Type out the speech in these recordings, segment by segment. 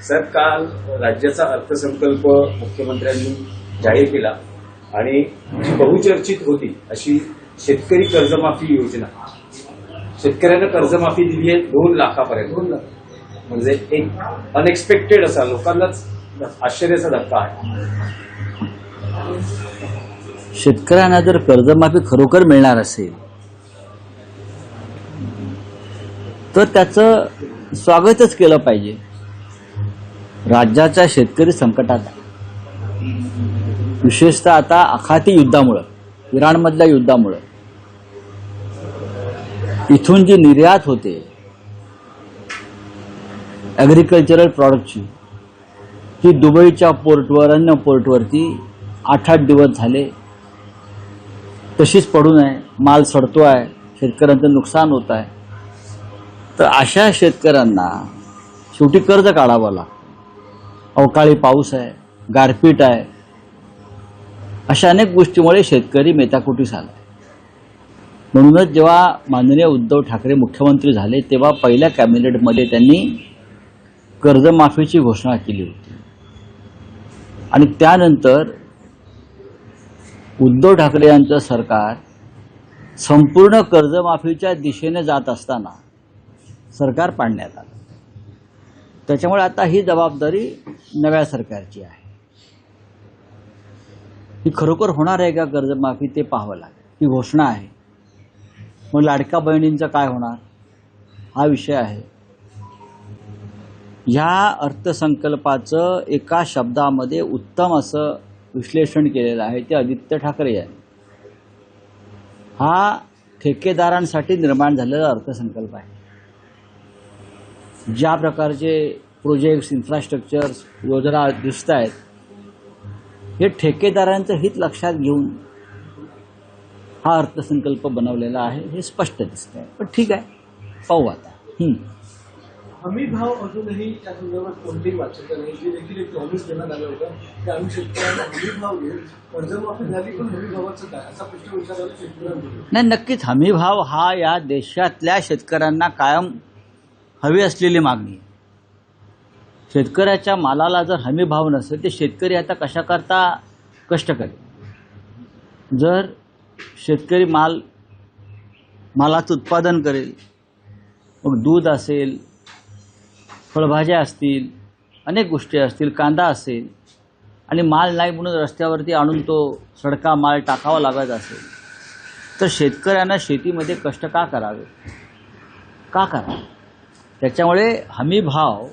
Sir, काल राज्याचा अर्थसंकल्प मुख्यमंत्र्यांनी जाहीर केला आणि जी बहुचर्चित होती अशी शेतकरी कर्जमाफी योजना, शेतकऱ्यांना कर्जमाफी दिली आहे 2 लाखापर्यंत. म्हणजे एक अनएक्सपेक्टेड असा, लोकांनाच आश्चर्याचा धक्का आहे. शेतकऱ्यांना जर कर्जमाफी खरोखर मिळणार असेल तर त्याचं स्वागतच केलं पाहिजे. राज्याचा शेतकरी संकटात आहे, विशेषतः आता आखाती युद्धामुळं, इराणमधल्या युद्धामुळं इथून जी निर्यात होते ॲग्रिकल्चरल प्रॉडक्टची, ती दुबईच्या पोर्टवर, अन्य पोर्टवरती 8-8 दिवस झाले तशीच पडून आहे. माल सडतो आहे, शेतकऱ्यांचं नुकसान होत आहे. तर अशा शेतकऱ्यांना शेवटी कर्ज काढावं लागतं. अवकाळी पाऊस आहे, गारपीट आहे, अशा अनेक गोष्टीमुळे शेतकरी मेटाकुटीस आला. म्हणूनच जेव्हा माननीय उद्धव ठाकरे मुख्यमंत्री झाले तेव्हा पहिल्या कॅबिनेटमध्ये त्यांनी कर्जमाफीची घोषणा केली होती. आणि त्यानंतर उद्धव ठाकरे यांचं सरकार संपूर्ण कर्जमाफीच्या दिशेने जात असताना सरकार पाडण्यात आलं. त्याच्यामुळे आता ही जबाबदारी नव्या सरकारची आहे. ही खरोखर होणार आहे का कर्जमाफी ते पाहावं लागेल. ही घोषणा आहे, मग लाडक्या बहिणींचं काय होणार हा विषय आहे. ह्या अर्थसंकल्पाचं एका शब्दामध्ये उत्तम असं विश्लेषण केलेलं आहे ते आदित्य ठाकरे यांनी. हा ठेकेदारांसाठी निर्माण झालेला अर्थसंकल्प आहे. ज्या प्रकारचे प्रोजेक्ट्स, इन्फ्रास्ट्रक्चर्स, योजना दिसत आहेत, हे ठेकेदारांचं हित लक्षात घेऊन हा अर्थसंकल्प बनवलेला आहे, हे स्पष्ट दिसत आहे. पण ठीक आहे, पाहू आता. हमी भाव अजूनही त्या संदर्भात कोणतीही वाच्यता नाही. जे देखील एक प्रॉमिस देण्यात आलं होतं की आम्ही शेतकऱ्यांना हमी भाव देऊ, कर्जमाफी झाली पण हमी भावाचं काय, असा प्रश्न विचारायला शेतकऱ्यांना. नाही, नक्कीच हमी भाव हा या देशातल्या शेतकऱ्यांना कायम हवी असलेली मागणी आहे. शेतकऱ्याच्या मालाला जर हमी भाव नसेल तर शेतकरी आता कशा करता कष्ट करेल. जर शेतकरी मालाचं उत्पादन करेल, मग दूध असेल, फळभाज्या असतील, अनेक गोष्टी असतील, कांदा असेल, आणि माल नाही म्हणून रस्त्यावरती आणून तो सडका माल टाकावा लागत असेल तर शेतकऱ्यांना शेतीमध्ये कष्ट का करावे, का करावे. त्याच्यामुळे हमी भाव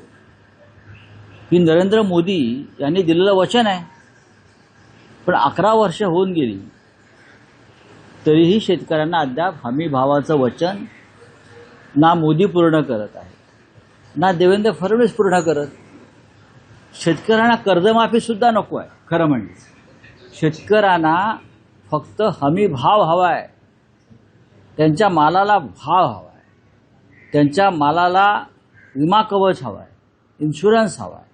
ही नरेंद्र मोदी यांनी दिलेलं वचन आहे. पण 11 वर्ष होऊन गेली तरीही शेतकऱ्यांना अद्याप हमी भावाचं वचन ना मोदी पूर्ण करत आहे, ना देवेंद्र फडणवीस पूर्ण करत. शेतकऱ्यांना कर्जमाफी सुद्धा नको आहे. खरं म्हणजे शेतकऱ्यांना फक्त हमी भाव हवा आहे, त्यांच्या मालाला भाव हवा आहे, त्यांच्या मालाला विमा कवच हवा आहे, इन्शुरन्स हवा आहे.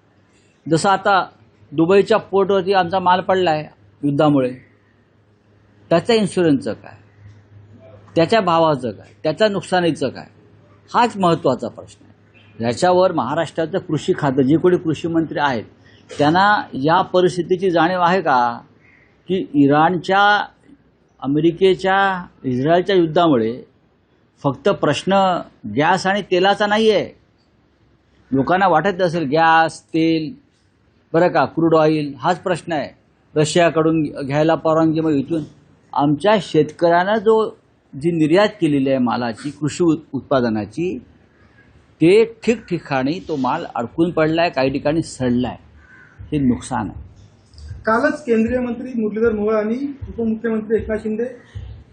जसं आता दुबईच्या पोर्टवरती आमचा माल पडला आहे युद्धामुळे, त्याच्या इन्शुरन्सचं काय, त्याच्या भावाचं काय, त्याच्या नुकसानीचं काय, हाच महत्त्वाचा प्रश्न आहे. याच्यावर महाराष्ट्राचं कृषी खातं, जे कोणी कृषी मंत्री आहेत, त्यांना या परिस्थितीची जाणीव आहे का की इराणच्या, अमेरिकेच्या, इस्रायलच्या युद्धामुळे फक्त प्रश्न गॅस आणि तेलाचा नाही आहे. लोकांना वाटत असेल गॅस, तेल, बरं का, क्रूड ऑइल हाच प्रश्न आहे. रशियाकडून घ्यायला परवानगी, मग इथून आमच्या शेतकऱ्यांना जी निर्यात केलेली आहे मालाची, कृषी उत्पादनाची, ते ठिकठिकाणी तो माल अडकून पडला आहे, काही ठिकाणी सडला आहे. हे नुकसान आहे. कालच केंद्रीय मंत्री मुरलीधर मोहोळ आणि उपमुख्यमंत्री एकनाथ शिंदे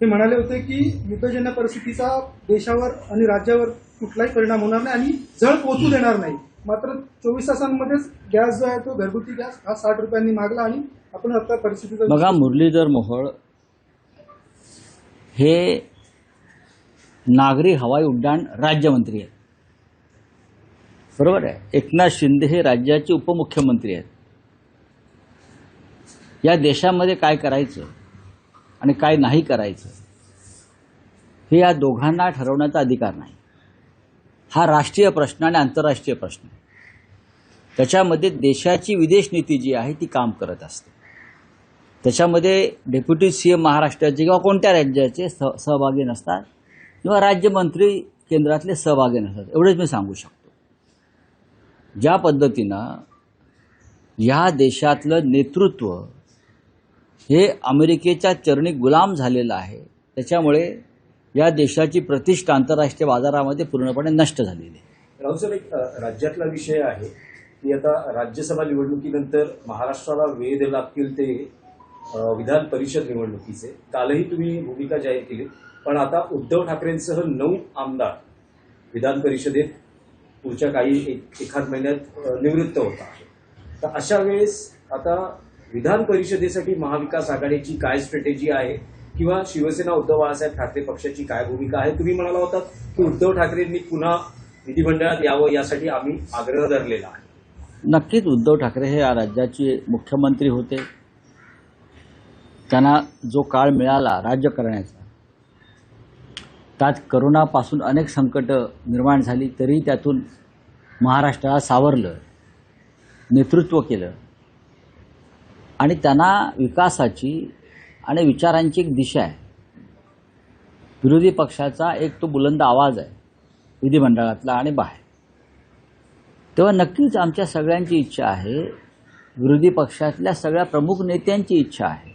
हे म्हणाले होते की युद्धजन्य परिस्थितीचा देशावर आणि राज्यावर कुठलाही परिणाम होणार नाही आणि झळ पोहोचू देणार नाही. मात्र 24 तासांमध्येच गॅस जो आहे तो घरगुती गॅस हा 60 रुपयांनी मागला आणि आपण आता परिस्थितीचा बघा, मुरलीधर मोहोळ हे नागरी हवाई उड्डाण राज्यमंत्री आहेत, बरोबर आहे. एकनाथ शिंदे हे राज्याचे उपमुख्यमंत्री आहेत. या देशामध्ये काय करायचं आणि काय नाही करायचं हे या दोघांना ठरवण्याचा अधिकार नाही. हा राष्ट्रीय प्रश्न आणि आंतरराष्ट्रीय प्रश्न आहे. त्याच्यामध्ये देशाची विदेश नीती जी आहे ती काम करत असते. त्याच्यामध्ये डेप्युटी सीएम महाराष्ट्राचे किंवा कोणत्या राज्याचे सहभागी नसतात किंवा राज्यमंत्री केंद्रातले सहभागी नसतात. एवढेच मी सांगू शकतो. ज्या पद्धतीनं या देशातलं नेतृत्व हे अमेरिकेच्या चरणी गुलाम झालेलं आहे, त्याच्यामुळे या देशाची प्रतिष्ठा आंतरराष्ट्रीय बाजारामध्ये पूर्णपणे नष्ट झालेली आहे. राहुल सर, एक राज्यातला विषय आहे की आता राज्यसभा निवडणुकीनंतर महाराष्ट्राला वेध लागतील ते विधान परिषद निवडणुकीचे. कालही तुम्ही भूमिका जाहीर केली, पण आता उद्धव ठाकरेंसह 9 आमदार विधान परिषदेत पुढच्या काही एखाद महिन्यात निवृत्त होत आहेत. तर अशा वेळेस आता विधान परिषदेसाठी महाविकास आघाडीची काय स्ट्रॅटेजी आहे किंवा शिवसेना उद्धव बाळासाहेब ठाकरे पक्षाची काय भूमिका आहे? तुम्ही म्हणाला होता की उद्धव ठाकरेंनी पुन्हा विधिमंडळात यावं यासाठी आम्ही आग्रह धरलेला आहे. नक्कीच उद्धव ठाकरे हे या राज्याचे मुख्यमंत्री होते. त्यांना जो काळ मिळाला राज्य करण्याचा, त्यात करोनापासून अनेक संकट निर्माण झाली, तरी त्यातून महाराष्ट्राला सावरलं, नेतृत्व केलं आणि त्यांना विकासाची आणि विचारांची एक दिशा आहे. विरोधी पक्षाचा एक तो बुलंद आवाज आहे विधिमंडळातला आणि बाहेर. तेव्हा नक्कीच आमच्या सगळ्यांची इच्छा आहे, विरोधी पक्षातल्या सगळ्या प्रमुख नेत्यांची इच्छा आहे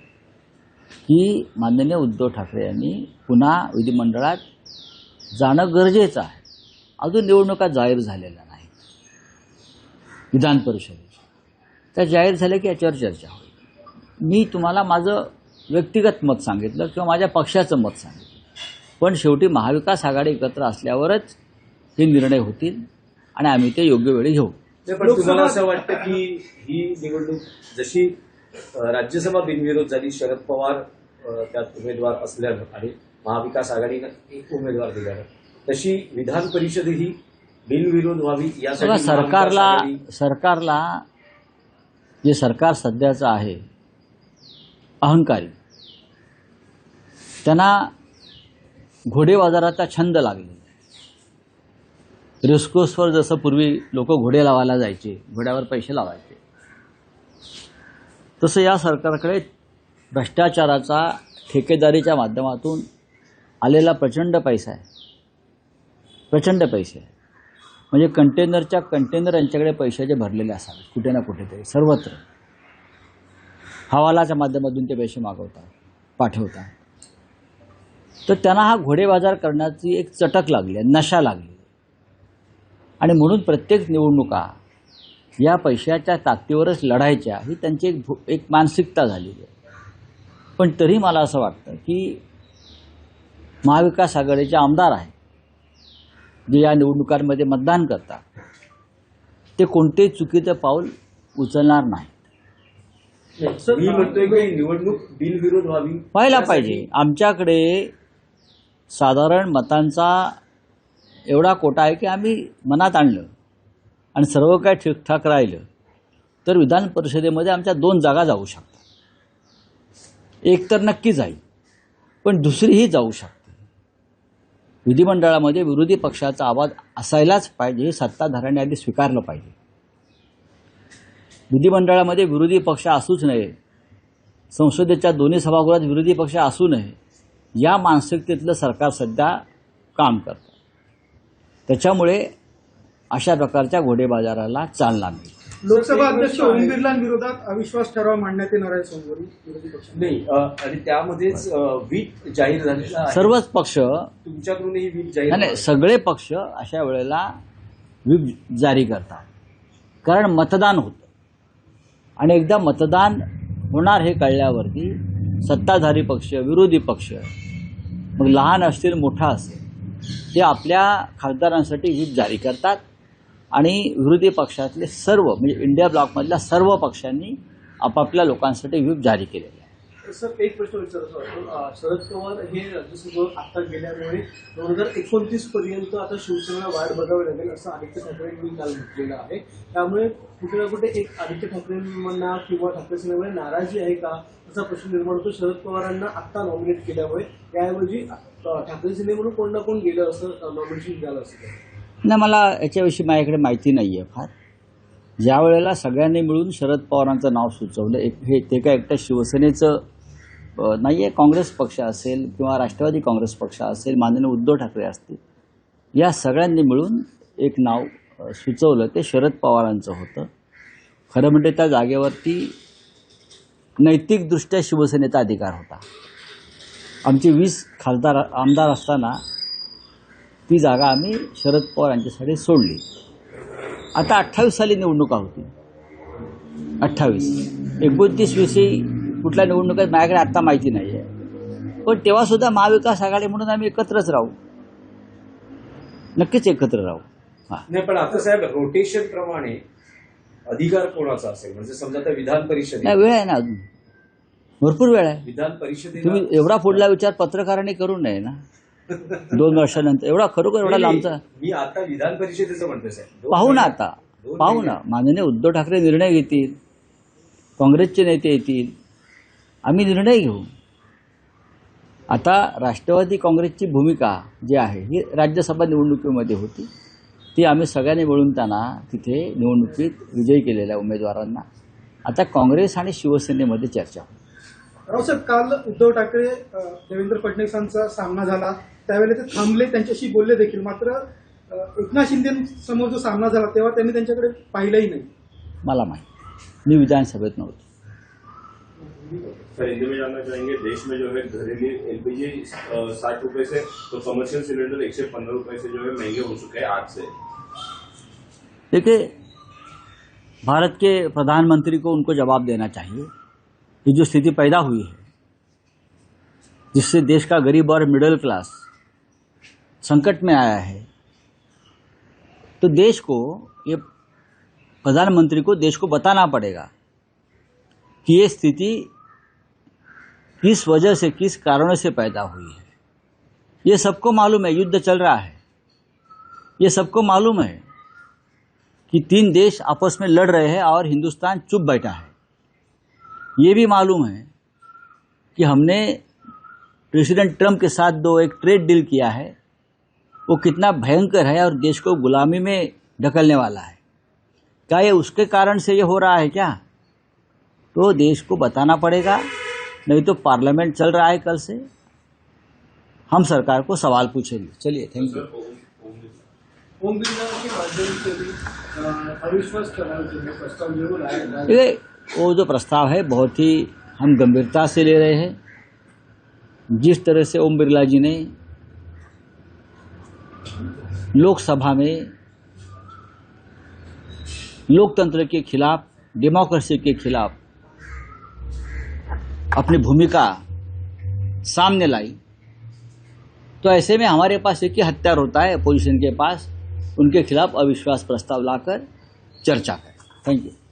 की माननीय उद्धव ठाकरे यांनी पुन्हा विधिमंडळात जाणं गरजेचं आहे. अजून निवडणुका जाहीर झालेल्या नाहीत विधान परिषदेच्या. त्या जाहीर झाल्या की याच्यावर चर्चा होईल. मी तुम्हाला माझं व्यक्तिगत मत सांगितलं किंवा माझ्या पक्षाचं मत सांगितलं, पण शेवटी महाविकास आघाडी एकत्र असल्यावरच हे निर्णय होतील आणि आम्ही ते योग्य वेळी घेऊ. पण तुम्हाला असं वाटतं की ही निवडणूक जशी राज्यसभा बिनविरोध झाली, शरद पवार त्यात उमेदवार असल्यानं आणि महाविकास आघाडीनं एक उमेदवार दिल्यानं, तशी विधान परिषदही बिनविरोध व्हावी यासाठी सरकारला जे सरकार सध्याचं आहे अहंकारी, त्यांना घोडेबाजाराचा छंद लागले. रेसकोर्सवर जसं पूर्वी लोक घोडे लावायला जायचे, घोड्यावर पैसे लावायचे, तसं या सरकारकडे भ्रष्टाचाराचा ठेकेदारीच्या माध्यमातून आलेला प्रचंड पैसा आहे. प्रचंड पैसे आहे. म्हणजे कंटेनर यांच्याकडे पैशाचे भरलेले असावे कुठे ना कुठेतरी, सर्वत्र हवालाच्या माध्यमातून ते पैसे पाठवतात. तर त्यांना हा घोडेबाजार करण्याची एक चटक लागली आहे, नशा लागली आणि म्हणून प्रत्येक निवडणुका या पैशाच्या ताकदीवरच लढायच्या ही त्यांची एक मानसिकता झालेली आहे. पण तरी मला असं वाटतं की महाविकास आघाडीचे आमदार आहेत जे या निवडणुकांमध्ये मतदान करतात, ते कोणतेही चुकीचं पाऊल उचलणार नाहीत. मी म्हणतोय की निवडणूक बिनविरोध व्हावी व्हायला पाहिजे. आमच्याकडे साधारण मतांचा एवढा कोटा आहे की आम्ही मनात आणलं आणि सर्व काय ठीकठाक राहिलं तर विधान परिषदेमध्ये आमच्या 2 जागा जाऊ शकतात. एक तर नक्की जाईल, पण दुसरीही जाऊ शकते. विधिमंडळामध्ये विरोधी पक्षाचा आवाज असायलाच पाहिजे हे सत्ताधाऱ्यांनी आधी स्वीकारलं पाहिजे. विधिमंडळामध्ये विरोधी पक्ष असूच नये, संसदेच्या दोन्ही सभागृहात विरोधी पक्ष असू नये, या मानसिकतेतलं सरकार सध्या काम करतं. त्याच्यामुळे अशा प्रकारच्या घोडेबाजाराला चालना मिळेल. लोकसभा अध्यक्ष ओम बिर्लांविरोधात अविश्वास ठराव मांडण्यात येणार आहे सोमवारी विरोधी पक्ष. नाही, आणि त्यामध्येच व्हीप जाहीर झालेला आहे. सर्वच पक्ष, तुमच्याकडूनही व्हीप जाहीर नाही सगळे पक्ष अशा वेळेला व्हीप जारी करतात, कारण मतदान होतं आणि एकदा मतदान होणार हे कळल्यावरती सत्ताधारी पक्ष, विरोधी पक्ष, मग लहान असतील मोठा असेल, ते आपल्या खासदारांसाठी व्हीप जारी करतात आणि विरोधी पक्षातले सर्व म्हणजे इंडिया ब्लॉकमधल्या सर्व पक्षांनी आपापल्या लोकांसाठी व्हीप जारी केलेले आहे. सर, एक प्रश्न विचारायचा वाटतो. शरद पवार हे राज्यसभेवर आता गेल्यामुळे 2029 पर्यंत आता शिवसेनेला वाट बघावी लागेल असं आदित्य ठाकरेंनी काल म्हटलेलं आहे. त्यामुळे कुठे ना कुठे एक आदित्य ठाकरेंना किंवा ठाकरे सेनेमध्ये नाराजी आहे का असा प्रश्न निर्माण होतो. शरद पवारांना आत्ता नॉमिनेट केल्यामुळे त्याऐवजी ठाकरे सेने म्हणून कोण ना कोण गेलं असं नॉमिनेशन झालं असं. नाही, मला याच्याविषयी माझ्याकडे माहिती नाही आहे फार. ज्या वेळेला सगळ्यांनी मिळून शरद पवारांचं नाव सुचवलं, हे ते काय एकट्या शिवसेनेचं नाही आहे, काँग्रेस पक्ष असेल किंवा राष्ट्रवादी काँग्रेस पक्ष असेल, माननीय उद्धव ठाकरे असतील, या सगळ्यांनी मिळून एक नाव सुचवलं, ते शरद पवारांचं होतं. खरं म्हणजे त्या जागेवरती नैतिकदृष्ट्या शिवसेनेचा अधिकार होता. आमची 20 आमदार असताना ती जागा आम्ही शरद पवार यांच्यासाठी सोडली. आता 28 साली निवडणुका होती, 28, 29 विषयी कुठल्या निवडणुका माझ्याकडे आत्ता माहिती नाही आहे, पण तेव्हासुद्धा महाविकास आघाडी म्हणून आम्ही एकत्रच राहू, नक्कीच एकत्र राहू. हां, नाही, पण आता साहेब रोटेशन प्रमाणे अधिकार कोणाचा असेल, म्हणजे समजा आता विधान परिषदेत नाही, वेळ आहे ना, अजून भरपूर वेळ आहे. विधान परिषदेला तुम्ही एवढा पुढला विचार पत्रकारांनी करू नये ना 2 वर्षानंतर, एवढा खरोखर एवढा लांबचा. मी आता विधान परिषदेचं म्हणतोय साहेब. पाहू ना, आता पाहू ना, माननीय उद्धव ठाकरे निर्णय घेतील, काँग्रेसचे नेते येतील, आम्ही निर्णय घेऊ. आता राष्ट्रवादी काँग्रेसची भूमिका जी आहे ही राज्यसभा निवडणुकीमध्ये होती, ती आम्ही सगळ्यांनी मिळून त्यांना तिथे निवडणुकीत विजयी केलेल्या उमेदवारांना. आता काँग्रेस आणि शिवसेनेमध्ये चर्चा होती. रावसाहेब, काल उद्धव ठाकरे देवेंद्र फडणवीसांचा सामना झाला, त्यावेळेला ते थांबले, त्यांच्याशी बोलले देखील. मात्र एकनाथ शिंदेसमोर जो सामना झाला तेव्हा त्यांनी त्यांच्याकडे पाहिलंही नाही. मला माहिती, मी विधानसभेत नव्हतो. सर, हिंदी में जानना चाहेंगे, देश में जो है घरेलू एलपीजी 60 रुपए से तो कमर्शियल सिलेंडर 115 रुपए से जो है महंगे हो चुके हैं आज से. देखिए, भारत के प्रधानमंत्री को उनको जवाब देना चाहिए. ये जो स्थिति पैदा हुई है, जिससे देश का गरीब और मिडिल क्लास संकट में आया है, तो देश को, ये प्रधानमंत्री को देश को बताना पड़ेगा कि ये स्थिति किस वजह से, किस कारणों से पैदा हुई है. ये सबको मालूम है, युद्ध चल रहा है, ये सबको मालूम है कि 3 देश आपस में लड़ रहे हैं और हिंदुस्तान चुप बैठा है. ये भी मालूम है कि हमने प्रेसिडेंट ट्रंप के साथ एक ट्रेड डील किया है, वो कितना भयंकर है और देश को गुलामी में ढकलने वाला है. क्या ये उसके कारण से ये हो रहा है क्या? तो देश को बताना पड़ेगा, नहीं तो पार्लियामेंट चल रहा है कल से, हम सरकार को सवाल पूछेंगे. चलिए, थैंक यू. ओम बिरला के माध्यम से भी अविश्वास करार जो है प्रस्ताव जरूर आएगा. ये वो जो प्रस्ताव है बहुत ही हम गंभीरता से ले रहे हैं. जिस तरह से ओम बिरला जी ने लोकसभा में लोकतंत्र के खिलाफ, डेमोक्रेसी के खिलाफ अपनी भूमिका सामने लाई, तो ऐसे में हमारे पास एक ही हथियार होता है अपोजिशन के पास, उनके खिलाफ अविश्वास प्रस्ताव लाकर चर्चा करें. Thank you.